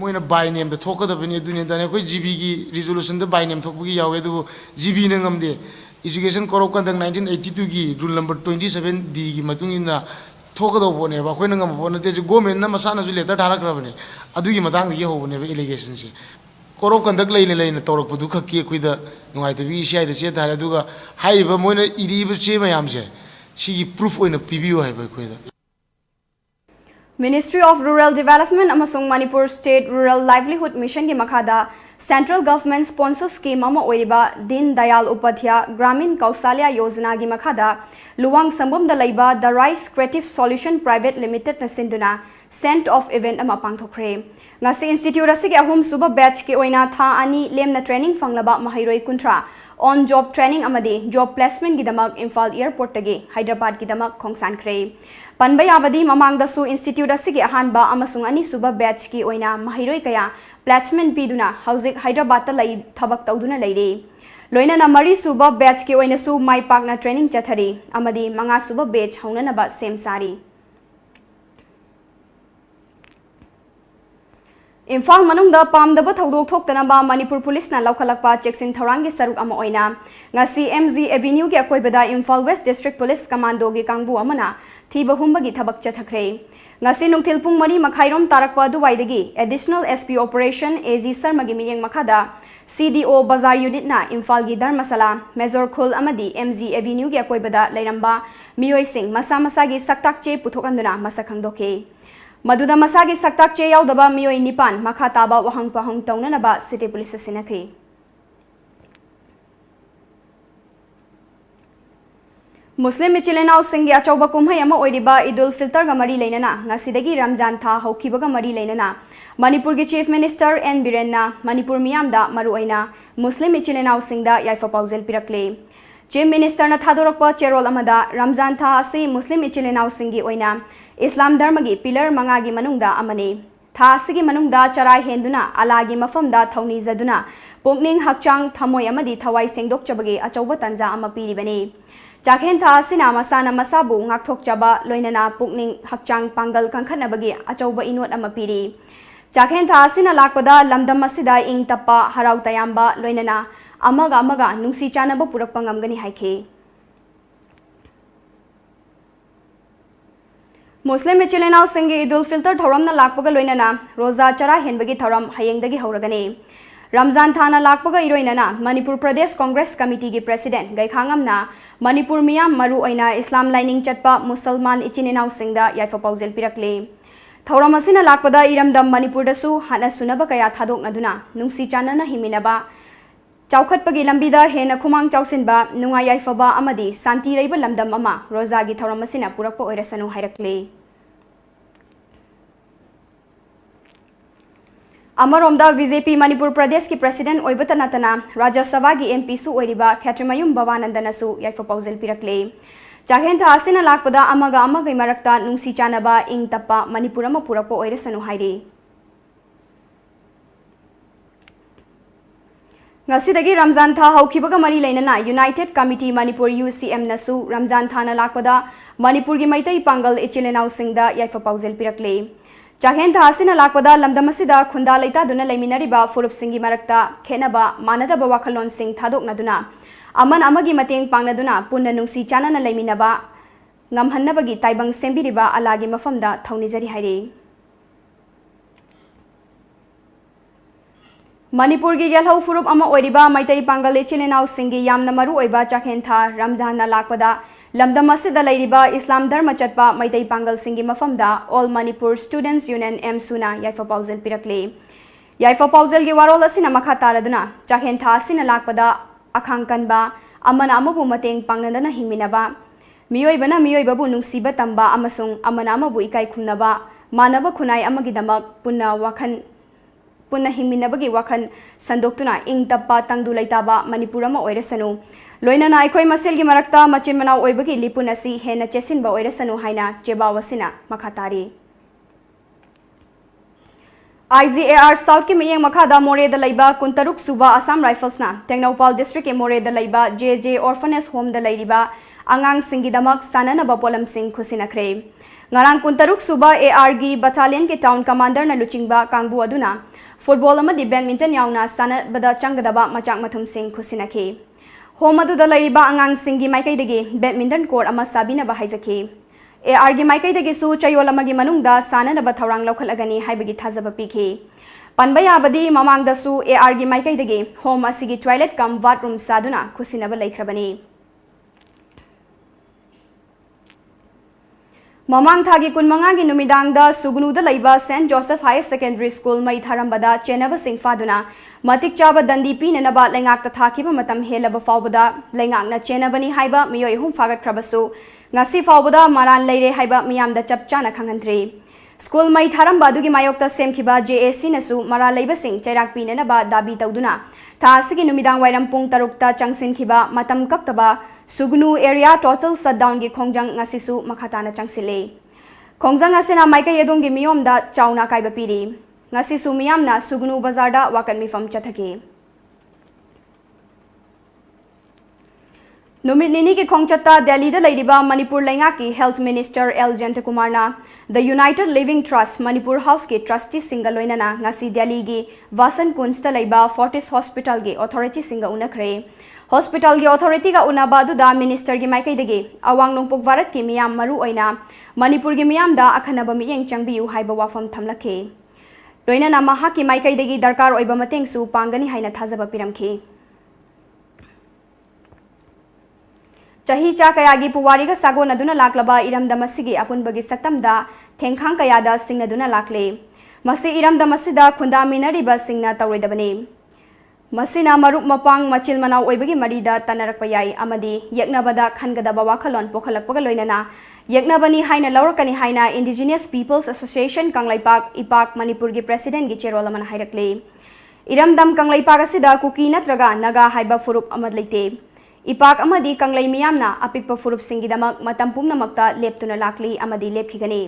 मोइना बाय नेम द थोकदबनी दुनि दने कोई जीबी की रिजोल्यूशन द बाय नेम थोकबगी यावे दु जीबी न ngamde एजुकेशन कोरप कंदक 1982 की रूल नंबर 27 डी की मतुंगिना थोकदो बोने बा कोइ ngam बोने ते गवर्नमेंट न मसाना जु लेटर धारक्रबने अदुगी मतंग ये होबने एलिगेशन से कोरप कंदक लेने तौरपदु खकी खुद नुगाइतबी सियाइद से धारे दुगा हाइबा मोइना इरिब चे मयाम से सिगी प्रूफ ओइना पिबियो हाइबा खुद Ministry of Rural Development amasung Manipur State Rural Livelihood Mission ki makhada Central Government Sponsor Scheme ama oiriba Din Dayal Upadhyaya Gramin Kausalya Yojana gi makhada Luwang Sambum da laiba The Rice Creative Solution Private Limited na sinduna Sent of Event ama pangthokre ngasi institute asigi ahum suba batch ki oina tha ani lemna training fanglaba mahairoi kuntra on job training amadi job placement gidamak Imphal Airport tagi Hyderabad gidamak khongsan khre panbai abadi mamang dasu institute asigi ahanba amasung ani suba batch ki oina mahiroi kaya placement piduna hauzik Hyderabad ta lai thabak tawduna leire loina na mari suba batch ki oina su mai pakna training chathari amadi manga suba batch hauna naba sem sari Imphal manungda pamdaba thodok thoktanaba Manipur Police na laukalakpa checking thorangi saruk ama oina ngasi MG Avenue ki akoibada Imphal West District Police Commando gi kangbu amana thiba humba gi thabak chathakre ngasi nungthil pung mari makhairom tarakpa duwaidagi additional SP operation AG Sharma gi miyeng makhada CDO Bazar Unit na Imphal gi Dharmasala Major Khul amadi MG Avenue gi akoibada leiramba miyoi sing masa masa gi saktak che puthokanduna masakhangdoke Maduda masagi saktak che yaudaba miyoi nipan makha taba wahang pahang taunanaba city police sinakhi Muslim michilenau singgi achauba kumhai ama oiriba Idul Fitr ga mari leinana ngasidagi Ramjan tha haukibaga mari leinana Manipur gi Chief Minister N Birenna Manipur miyamda maruaina Muslim michilenau singda yaifa pausel pirakle Chief Minister na thadorakpa cherol amada Ramjan tha asi Muslim michilenau singgi oina Islam Dharma gi pillar manga gi manungda amani tha asigi manungda charai henduna alagi mafamda thauni zaduna pokning hakchang thamoi amadi thawai sengdok chabagi achauba tanja ama piribani Jakhen tha asina masana masabu ngakthok chaba loinana pokning hakchang pangal kangkhanabagi achauba inot ama piri Jakhen tha asina lakpada lamdam masida ing tappa harau tayamba loinana amaga nungsi chanaba purakpa ngamgani haike Muslim michilenau singgi Idul Fitr thoramna lakpaga loinana roza chara henbagi thoram hayengdagi hauragani Ramzan thana lakpaga iroinana Manipur Pradesh Congress Committee gi President gaikhangamna Manipur miyam maru oina Islam lining chatpa Musalman ichilenau singda yaifa pausel pirakle thoram asina lakpada iramdam Manipur dasu hana sunaba kaya thadoknaduna nungsi chanana himinaba Chaukhatpagi lambida hena khumang chausinba nunga yaifaba amadi santi reiba lamdam ama roza gi thoram asina purakpa oirasanu hairakle Amaromda BJP Manipur Pradesh ki President oibata natana Rajya Sabha gi MP su oiriba Khatrimayum Bhavanandana su yaifa pausel pirakle Jakhen tha asina lakpada amaga marakta nungsi chanaba ing tappa Manipurama purakpa oirasanu hairi Ngasidagi Ramzan tha haukibaga mari leinana United Committee Manipur UCM nasu Ramzan thana lakpada Manipur gi maitai pangal ichilenau singda yaifa pausel pirakle Jakhen tha asina lakpada lamdamasida khunda leita duna leiminariba furup singi marakta khenaba manadaba wakhalon sing thadoknaduna aman amagi mateng pangnaduna punna nungsi chanana leiminaba ngamhannabagi taibang sembiriba alagi mafamda thaunijari hairi Manipur gi gelhau furup ama oiriba maitai pangal ichilenau singi yamna maru oiba Jakhen tha Ramzan na lakpada lamdam asida lairiba Islam Dharma chatpa maitai pangal singi mafamda All Manipur Students Union M Suna yaifa pausel pirakle yaifa pausel gi warol asina makha taraduna Jakhen tha asina lakpada akhangkanba amana amabu mateng pangnadana hingminaba miyoibana miyoibabu nungsiba tamba amasung amana amabu ikai khumnaba manaba khunai amagidamak punna hingminabagi wakhan sandoktuna ing tappa tangdu laitaba Manipurama oirasanu loinana aikoi maselgi marakta machin manau oibagi lipunasi hena chesinba oirasanu haina chebawasina makhatari IGAR South की मियेंग मखादा मोरे द लैबा कुंतरुक सुबा Assam rifles ना Tengnoupal district के मोरे द लैबा JJ orphanage home द लैरिबा आंगांग सिंगिदमक साननबा पोलम सिंग खुसिनखरे ngarang kuntaruk suba AR gi battalion ke town commander na luchingba kangbu aduna football amadi badminton yauna sana bada changdaba machak mathum sing khusinakhi home adu da laiba angang singi maikai degi badminton court ama sabina ba haijaki AR gi maikai degi su chayol amagi manungda sana na ba thawrang lokhalagani haibagi thazaba pikhi panba yabadi mamang da su AR gi maikai degi home asigi toilet kam bathroom saduna khusinaba laikhrabani Mamang thagi kunmanga gi numidang da sugnu da laiba St Joseph Higher Secondary School mai tharambada chenaba sing faduna matik chaba dandi pin na ba lengak ta thakiba matam helaba fawbada lengak na chenabani haiba miyoi hum fagat krabasu ngasi fawbada maran leire haiba miyam da chapcha na khangantri school mai tharamba du gi mayok ta semkhiba JAC na su mara leiba sing chairak pin na ba dabi tawduna tha sigi numidang wairam pung taruk ta changsin khiba matam kaktaba Sugnu area total shutdown gi khongjang ngasisu makhatana changsile khongjang asena maika yedong gi miyom da chauna kaiba piri ngasisu miyamna Sugnu bazar da wakan mifam chathake Numit nini ki khongchata Delhi da laidiba Manipur lainga ki Health Minister L Jantakumar na The United Living Trust Manipur House ki trustee singa loina na ngasi Delhi gi Vasan Kunsta laiba Fortis Hospital gi authority singa unakre Hospital gi authority ga unaba du da minister gi maikai degi awang nongpok Bharat ki miyam maru oina Manipur gi miyam da akhanaba miyeng changbiu haiba wafam thamlakhe loina na maha ki maikai degi darkar oiba mateng su pangani haina thazaba piramkhe Chahi cha kaya gi puwari ga sago naduna laklaba iram da masigi apun bagi saktam da thengkhang kaya da singna duna lakle masi iram da masida khunda minari ba singna tawridabani Masina maruk mapang machil manau oibagi marida tanarakpa yai amadi yaknabada khangadaba wakhalon pokhalakpaga loinana yaknabani haina laurakani haina Indigenous Peoples Association Kanglaipak Ipak Manipur gi president gi cherol amana hairakle iramdam Kanglaipak asida kuki natraga naga haiba furup amad leite Ipak amadi Kanglai miyamna apikpa furup singidamak matam pumnamakta leptuna lakli amadi lepkhigani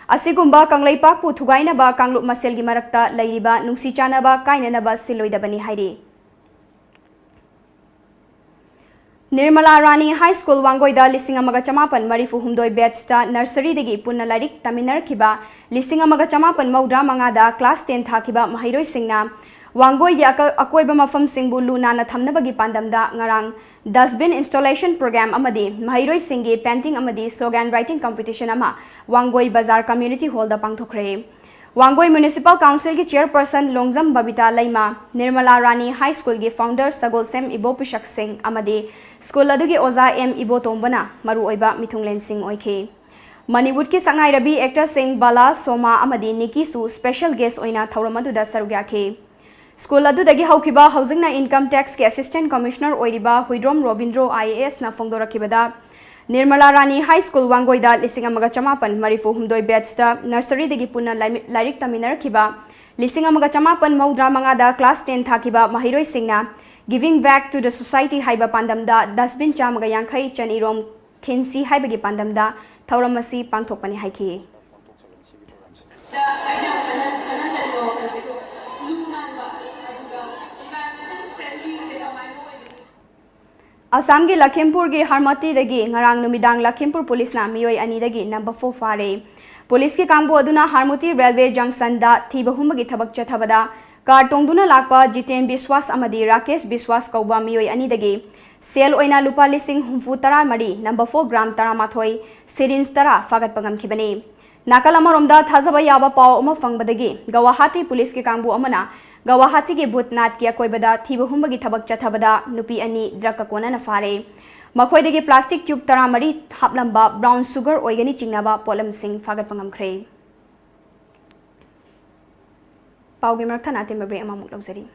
Asigumba Kanglaipak pu thugaina ba Kanglup masel gi marakta lairiba nungsi chana ba kainana ba siloidabani hairi Nirmala Rani High School Wangoi da Lisingamaga Chamapan Marifu Humdoi batch ta nursery degi punna lairik taminar kiba Lisingamaga Chamapan Maudra manga da class 10 thakiba mahairoi singna Wangoi gi akoiba mafam singbu luna na thamnabagi pandamda ngarang dustbin installation program amadi mahairoi singi painting amadi slogan writing competition ama Wangoi Bazar Community Hall da pangthokre Wangoi Municipal Council ki chairperson Longjam Babita Laima Nirmala Rani High School ki founder Sagol Sem Ibo Pushak Singh amadi school adu ki oza M Ibo Tombana maru oiba mithunglen Singh oike Manipur ki sangai rabi actor Singh Bala Soma amadi Nikki su special guest oina thauramadu da sarugya School adu dagi haukiba housing na income tax ki assistant commissioner oiriba Huidrom Rovindro IAS na fongdorakibada Nirmala Rani High School Wangoi da Lisingamaga Chamapan Marifu Humdoi batch ta nursery degi punna lairik taminar kiba Lisingamaga Chamapan Maudra manga da class 10 thakiba mahiroi singna giving back to the society haiba pandam da dustbin chamaga yankhai chanirom khinsi haibagi pandam da thauramasi pangthokpani haiki Assam gi Lakhimpur gi Harmati dagi ngarang numidang Lakhimpur police na miyoi ani dagi number 4 fare police ki kangbu aduna Harmati railway junction da thiba humagi thabak chathabada car tongduna lakpa Jiten Biswas amadi Rakesh Biswas kauba miyoi ani dagi sel oina lupa lising humfu tara mari number 4 gram tara mathoi syringe tara fagat pangam khibani nakalama romda thazaba yaba paw uma fangbadagi Guwahati police ki kangbu amana Guwahati ki Bhutnath ki akoibada thiba humbagi thabak chathabada nupi ani drug kona na fare makhoidagi plastic tube tara mari haplamba brown sugar oigani chingnaba polam sing fagat pangam khre paugi marthana tembe amamuk lawzari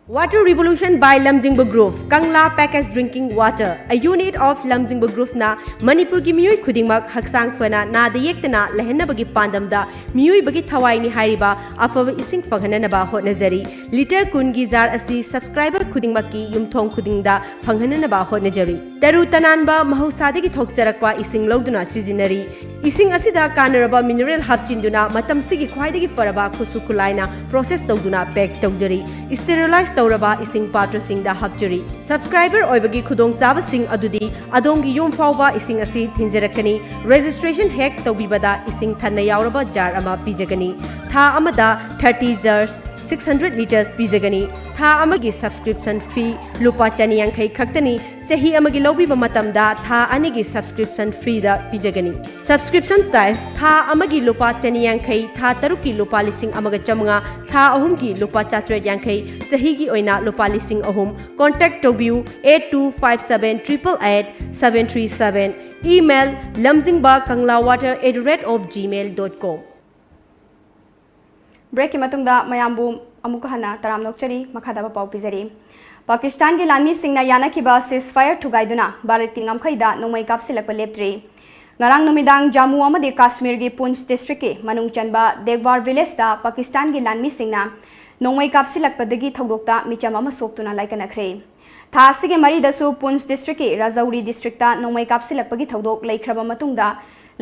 Water Revolution by Lamjingba Group, Kangla Packaged Drinking Water, a unit of Lamjingba Group na Manipur ki miyoi khudingmak haksang fana na da yektana lehenna bagi pandam da miyoi bagi thawai ni hairiba afava ising phanghana ba hotnajari liter kun gi jar asi subscriber khudingmak ki yumthong khudingda phanghana ba hotnajari taru tananba mahausadagi thokcharakpa ising loduna sijinari ising asida kanaraba mineral hapchinduna matam sigi khwaidagi faraba khusu khulaina process tawduna pack tawjari sterilize tawraba ising patra singda hapjari subscriber oibagi khudong chaba sing adudi adongi yom fawba ising asi thinjarakani registration hack tawbibada ising thanna yauraba jar ama pijagani tha amada 30 jars 600 liters pijagani tha amagi subscription fee lupa chaniang khai khaktani chahi amagi lobiba matamda tha anigi subscription fee da pijagani subscription type tha amagi lupa chaniang khai tha taruki lupa lising amaga chamanga tha ahumgi lupa chatre yang khai chahi gi oina lupa lising ahum contact tobiu 8257888737 email lamjingbatomtv@gmail.com break की मतुंगदा मयामबु अमुक हना तराम नोकचरी मखादा पाउ पिजरी पाकिस्तान के लानमी सिंगना यानाखिबा ceasefire थुगाइदुना Bharat की ngमखैदा नोंमै कापसिलक लेप्ट्री ngarang numidang Jammu amadi Kashmir gi Poonch district ke manung chanba Degwar village da Pakistan gi lanmi singna nongmai kapsilak padagi thogdokta micham ama soktuna laikanakre tha sige mari dasu Poonch district ke Rajouri district ta nongmai kapsilak pagi thogdok laikhraba matungda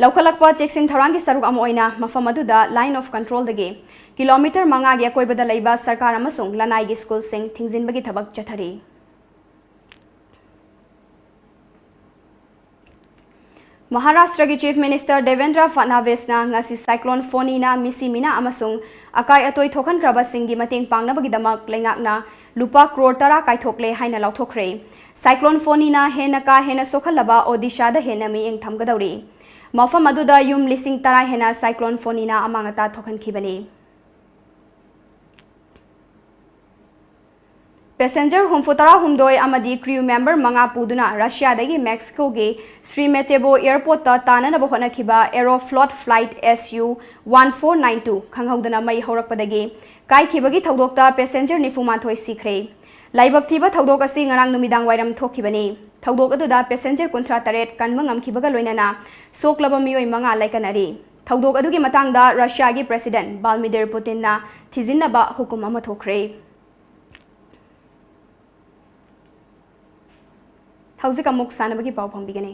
laukalakpa cheksin tharangi saruk am oina mafam aduda line of control dagi kilometer manga gi koibada leiba sarkar amasung lanai gi school sing thingzin bagi thabak chathari Maharashtra ki Chief Minister Devendra Fadnavis na ngasi cyclone Foni na misi mina amasung akai atoi thokan kraba singi mateng pangna bagi damak lengak na lupa crore tara kai thokle haina lauthokre cyclone Foni na hena ka hena sokhalaba Odisha da hena mi eng thamgadauri mafam aduda yum lising tara hena cyclone Foni na amangata thokan khibani Passenger humfutara humdoi amadi crew member manga puduna Russia dagi Mexico ge Srimetebo airport ta tanana bohona khiba Aeroflot flight SU 1492 khanghaudana mai horakpadagi kai khibagi thodokta passenger nifumanthoi sikhre laibak thiba thodok asi ngarang numidang wairam thokhibani thodok aduda passenger kunthra taret kanmangam khibaga loinana soklaba mioi manga laikanari thodok adugi matangda Russia gi president Vladimir Putin na thijinnaba hukum ama thokre Hauzik amuk sanabagi pau pambigani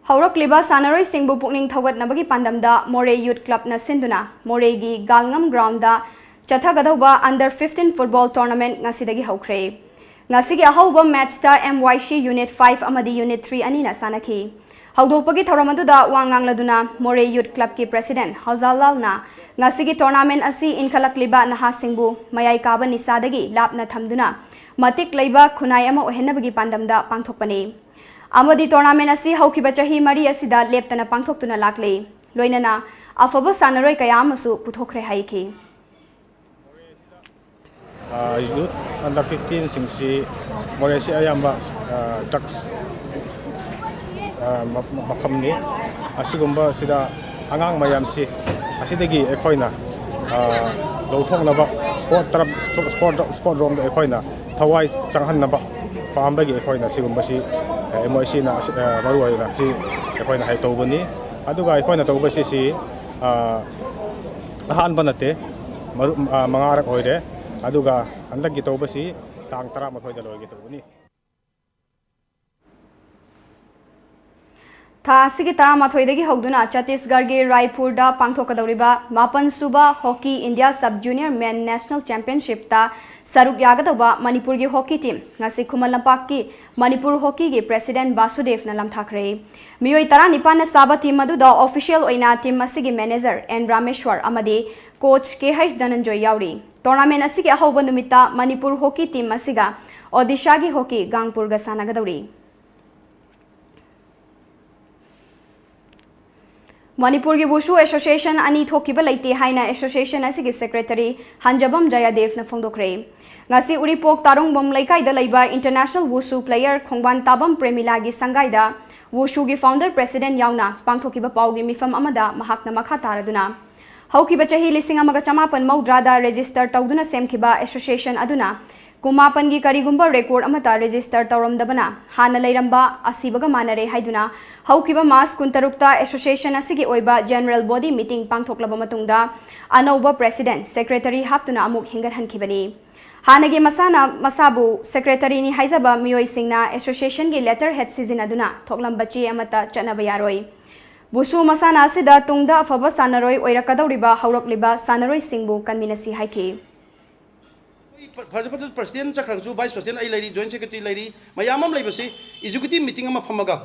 Haurakliba sanaroi singbu pukning thogat nabagi pandamda More Youth Club na sinduna More gi Galngam ground da chathagadauba under 15 football tournament ngasidagi haukre Ngasigi ahauba match ta MYC Unit 5 amadi Unit 3 anina sanaki. Haudopagi tharamadda wangang laduna More Youth Club ki President Hazalal na ngasigi tournament asi inkhalakliba naha singbu mayai kaba nisadagi lapna thamduna matik leiba khunai ama ohenabagi pandamda pangthokpani. Amadi tournament asi haukiba chahi mari asida leptana pangthoktuna lakle. Loinana afaba sanaroi kaya amasu puthokre haiki. Youth under 15 singsi Moresi ayamba drugs makamni asigumba sida angang mayam si asidagi ekoina lawthongnaba sport room da ekoina thawai changhanaba paambagi ekoina sigumba si MOC na maruaina si ekoina hai tawbani aduga ekoina tawbasi si ahan banate mangarak hoire aduga andagi tawbasi tang tara mathoida loigi tawbani Tha sigi tara mathoidagi hogduna Chhattisgarh gi Raipur da pangthokadawriba Mapan Suba Hockey India Sub Junior Men National Championship ta saruk yagadaba Manipur gi hockey team ngasi Khumalampak ki Manipur hockey gi President Basudev na lamthakre miyoi tara nipan na saba team adu da official oina team asigi manager N Rameshwar amadi coach KH Dhananjoy yauri tournament asigi ahauba numita Manipur hockey team asiga Odisha gi hockey Gangpur ga sanagadawri Manipur gi Wushu Association ani thokiba laite haina association asigi secretary Hanjabam Jayadev na phongdokre ngasi Uripok Tarong Bom Laikai da laiba international Wushu player Khongban Tabam Premila gi sangai da Wushu gi founder president yauna pangthokiba paugi mifam amada mahakna makha taraduna haukiba chahi lising amaga chamapan maudra da register tawduna semkhiba association aduna कुमापन की करीगुंबा record अमता register तौरमदबना हाना लेरंबा असीबगा मानरे हाइदुना हौकिबा मास कुंतरुक्ता एसोसिएशन असिगी ओइबा जनरल बॉडी मीटिंग पांगथोक्लबा मतुंगदा अनौबा प्रेसिडेंट सेक्रेटरी हाप्तुना अमुक हिंगरहनखिबनी हानगी मसाना मसाबु सेक्रेटरी नि हाइजबा मियोय सिंगना एसोसिएशन की लेटर हेड सिजिनादुना थोक्लमबची अमता चनबा यारोय बुसु मसाना असिदा तुंगदा अफबा सानरोय ओइरकदौरिबा हौरकलिबा सानरोय सिंगबु कन्मिनसी हाइखि प्रेसिडेंट चक्रजु वाइस प्रेसिडेंट आई लेरी जॉइंट सेक्रेटरी लेरी मयामम लेबसी एग्जीक्यूटिव मीटिंग अमा फमगा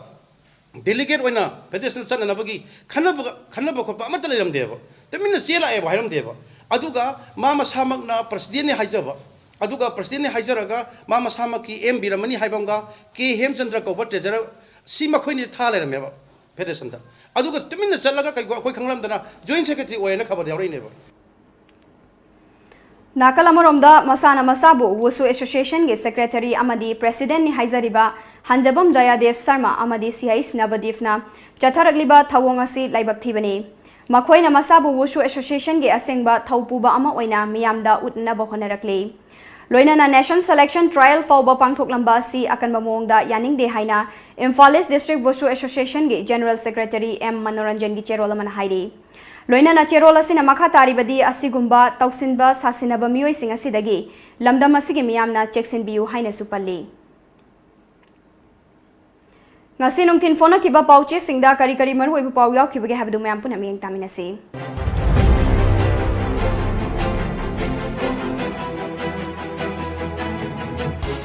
डेलीगेट ओइना फेडरेशन चननबगी खनब खोप अमत लेरमदेबो तमिन चेलाए हाइरमदेबो अदुगा मा मसामकना प्रेसिडेंट ने हाइजबो अदुगा प्रेसिडेंट ने हाइजरगा मा मसामकी एम बिरमनी हाइबंगा के हेमचंद्र कौबर ट्रेजरर सी मखोइनि था लेरमेबो फेडरेशन दा अदुगा तमिन चलगा कोई खंगलमदना जॉइंट सेक्रेटरी ओइना खबर यावरैनेबो नाकल अमरोमदा मसाना मसाबु वुसु एसोसिएशन के सेक्रेटरी अमदी प्रेसिडेंट नि हाइजरिबा हंजबम जयादेव शर्मा अमदी सीआईस नवदीपना चथरगलिबा थवोंग असि लाइबक थिबनी मखोइना मसाबु वुसु एसोसिएशन के असेंगबा थौपुबा अमा ओइना मियामदा उतनबा होनरकले लोइनाना नेशनल सिलेक्शन ट्रायल फाउबा पांगथोक्लंबा असि अकनबा मोंगदा यानिंगदे हाइना इम्फाल ईस्ट डिस्ट्रिक्ट वुसु एसोसिएशन के जनरल सेक्रेटरी एम मनोरंजन की चेरोल मन हाइरी लोइनाना चेरोल असिना मखा तारिबदी असिगुंबा तौसिनबा सासिनबा मियोइसिंग असिदगी लमदम असिगी मियामना चेक्सिनबियु हाइना सुपल्ली ngasi nungtin phone kiba pauche singda kari kari maru oibu pau yaw kibage habdu mayam puna miyeng taminasi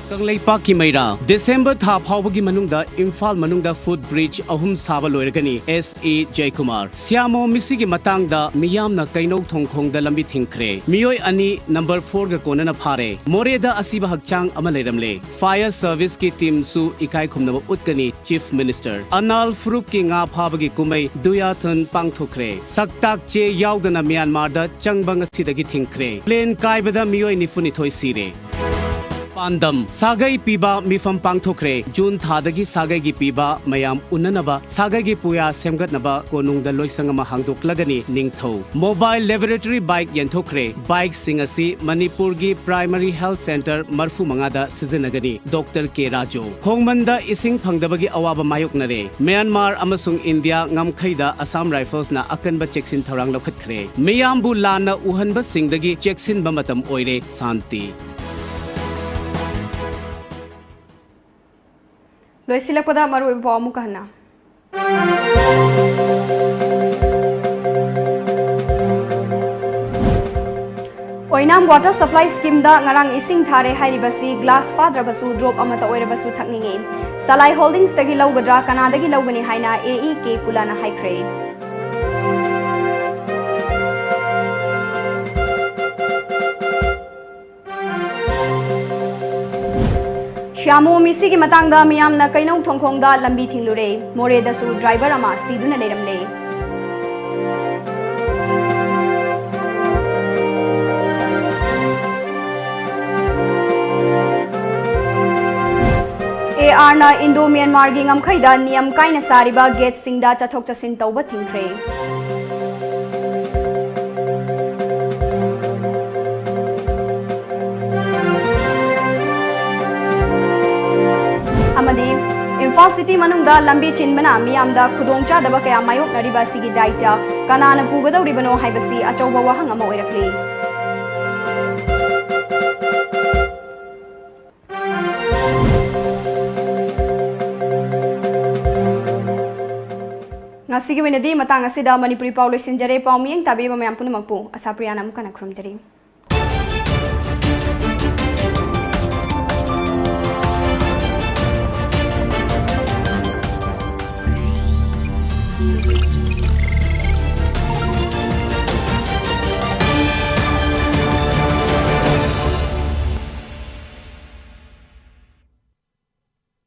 कंगलेपा की मैरा दिसंबर था फावगी मनुंगदा इम्फाल मनुंगदा फुट ब्रिज अहुम साबा लोइरगनी एस.ए. जयकुमार सियामो मिसी की मतांगदा मियामना कैनौ थोंखोंगदा लंबी थिंखरे मियोय अनि नंबर 4 गा कोनना फारे मोरेदा असीबा हकचांग अमा लेरमले फायर सर्विस की टीम सु इकाई खुमनबा उतकनी चीफ मिनिस्टर अनाल फ्रूप की nga फाबगी कुमै दुयाथन पांगथोखरे सक्ताक चे यावदना म्यांमारदा चंगबंग असीदगी थिंखरे प्लेन काइबदा मियोय निफुनि थोय सिरे पांदम सागई पीबा मिफम पांगथोखरे जून थादगी सागई की पीबा मयाम उन्ननबा सागई की पुया सेमगतनबा कोनुंगदा लोइसंगमा हांगदोक्लगनी निंगथौ मोबाइल लेबोरेटरी बाइक यंथोखरे बाइक सिंगसी मणिपुर की प्राइमरी हेल्थ सेंटर मरफू मंगादा सिजनगनी डॉक्टर के राजो खोंगमंदा इसिंग फंगदबगी अवाबा मायोकनरे म्यांमार अमसुंग इंडिया ngamkhaida असम राइफल्स ना अकनबा चेक्सिन थौरांग लौखतखरे मियामबु लाना उहनबा सिंगदगी चेक्सिन बमतम ओइरे शांति लोइसिलकपदा मरु ओइबु पाउ मुकहना ओइनाम वाटर सप्लाई स्कीम दा ngarang ising thare hairibasi glass fadrabasu drop amata oirabasu thakningi salai holdings tagi lawgadra kanadagi lawgani haina AEK kulana haikre श्यामो मिसी की मतंगदा मियामना कैनौ थोंखोंगदा लंबी थिंगलुरे मोरेदसु ड्राइवर अमा सीदुना लेरमले AR ना इंडो म्यांमार की ngamkhaida नियम काइना सारिबा गेट सिंगदा चथोक चसिन तौबा थिंखरे इम्फाल सिटी मनुंगदा लंबी चिनबना मियामदा खुदोंचादबा कया मायोकनरिबा सिगी दायित्व कनाना पुगदौरिबनो हाइबसी अचौबा वाहंग अमा ओइरक्ली ngasi gi wenadi matang asida manipuri paw loisinjare paw miyeng tabiba mayam punamakpu ASHAPRIYA na mukana khurumjari